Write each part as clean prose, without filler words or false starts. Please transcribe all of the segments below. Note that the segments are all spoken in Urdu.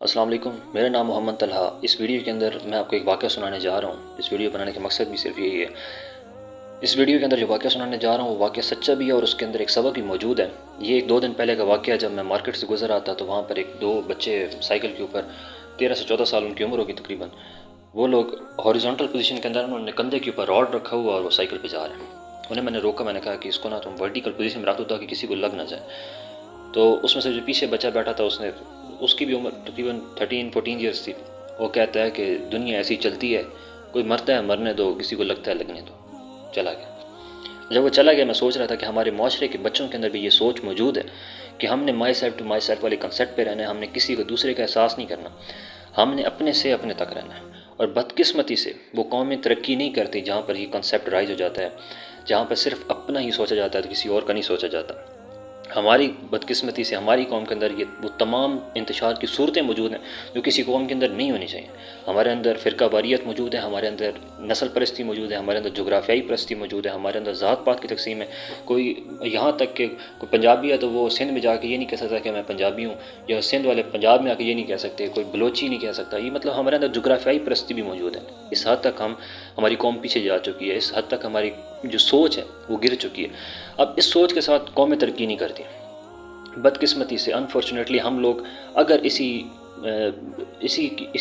السلام علیکم، میرا نام محمد طلحہ۔ اس ویڈیو کے اندر میں آپ کو ایک واقعہ سنانے جا رہا ہوں۔ اس ویڈیو بنانے کا مقصد بھی صرف یہی ہے۔ اس ویڈیو کے اندر جو واقعہ سنانے جا رہا ہوں وہ واقعہ سچا بھی ہے اور اس کے اندر ایک سبق بھی موجود ہے۔ یہ ایک 2 دن پہلے کا واقعہ ہے۔ جب میں مارکیٹ سے گزر آتا تو وہاں پر دو بچے سائیکل کے اوپر 13 سے 14 سال ان کی عمر ہوگی تقریباً، وہ لوگ ہاریزونٹل پوزیشن کے اندر انہوں نے کندھے کے اوپر راڈ رکھا ہوا اور وہ سائیکل پہ جا رہے ہیں۔ انہیں میں نے روکا، میں نے کہا کہ اس کو تم ورٹیکل پوزیشن میں رکھ دو تاکہ کسی کو لگ نہ جائے۔ تو اس میں سے جو پیچھے بچہ بیٹھا تھا اس کی بھی عمر تقریباً 13-14 ایئرس تھی۔ وہ کہتا ہے کہ دنیا ایسی چلتی ہے، کوئی مرتا ہے مرنے دو، کسی کو لگتا ہے لگنے دو۔ چلا گیا۔ جب وہ چلا گیا میں سوچ رہا تھا کہ ہمارے معاشرے کے بچوں کے اندر بھی یہ سوچ موجود ہے کہ ہم نے myself to myself والے کنسیپٹ پہ رہنا ہے، ہم نے کسی کو دوسرے کا احساس نہیں کرنا، ہم نے اپنے سے اپنے تک رہنا ہے۔ اور بدقسمتی سے وہ قومیں ترقی نہیں کرتی جہاں پر یہ کنسیپٹ رائج ہو جاتا ہے، جہاں پر صرف اپنا ہی سوچا جاتا ہے تو کسی اور کا نہیں سوچا جاتا۔ ہماری بدقسمتی سے ہماری قوم کے اندر وہ تمام انتشار کی صورتیں موجود ہیں جو کسی قوم کے اندر نہیں ہونی چاہیے۔ ہمارے اندر فرقہ واریت موجود ہے، ہمارے اندر نسل پرستی موجود ہے، ہمارے اندر جغرافیائی پرستی موجود ہے، ہمارے اندر ذات پات کی تقسیم ہے۔ کوئی یہاں تک کہ کوئی پنجابی ہے تو وہ سندھ میں جا کے یہ نہیں کہہ سکتا کہ میں پنجابی ہوں، یا سندھ والے پنجاب میں آ کے یہ نہیں کہہ سکتے، کوئی بلوچی نہیں کہہ سکتا۔ یہ مطلب ہمارے اندر جغرافیائی پرستی بھی موجود ہے۔ اس حد تک ہماری قوم پیچھے جا چکی ہے، اس حد تک ہماری جو سوچ ہے وہ گر چکی ہے۔ اب اس سوچ کے ساتھ قومیں ترقی نہیں کرتی۔ بدقسمتی سے انفارچونیٹلی ہم لوگ اگر اسی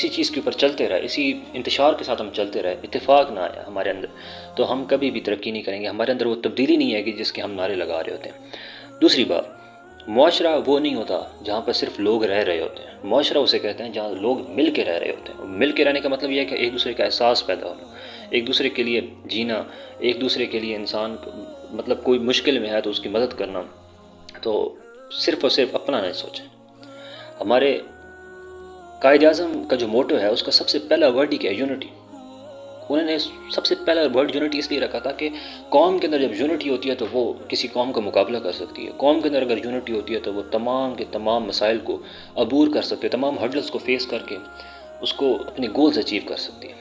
چیز کے اوپر چلتے رہے، اسی انتشار کے ساتھ ہم چلتے رہے، اتفاق نہ آیا ہمارے اندر، تو ہم کبھی بھی ترقی نہیں کریں گے۔ ہمارے اندر وہ تبدیلی نہیں ہے کہ جس کے ہم نعرے لگا رہے ہوتے ہیں۔ دوسری بات، معاشرہ وہ نہیں ہوتا جہاں پر صرف لوگ رہ رہے ہوتے ہیں۔ معاشرہ اسے کہتے ہیں جہاں لوگ مل کے رہ رہے ہوتے ہیں۔ مل کے رہنے کا مطلب یہ ہے کہ ایک دوسرے کا احساس پیدا ہونا، ایک دوسرے کے لیے جینا، ایک دوسرے کے لیے انسان مطلب کوئی مشکل میں ہے تو اس کی مدد کرنا۔ تو صرف اور صرف اپنا نہیں سوچیں۔ ہمارے قائد اعظم کا جو موٹو ہے اس کا سب سے پہلا ورڈ ہی کیا ہے؟ یونٹی۔ انہوں نے سب سے پہلا ورڈ یونٹی اس لیے رکھا تھا کہ قوم کے اندر جب یونٹی ہوتی ہے تو وہ کسی قوم کا مقابلہ کر سکتی ہے۔ قوم کے اندر اگر یونٹی ہوتی ہے تو وہ تمام کے تمام مسائل کو عبور کر سکتے، تمام ہرڈلز کو فیس کر کے اس کو اپنے گولز اچیو کر سکتی ہے۔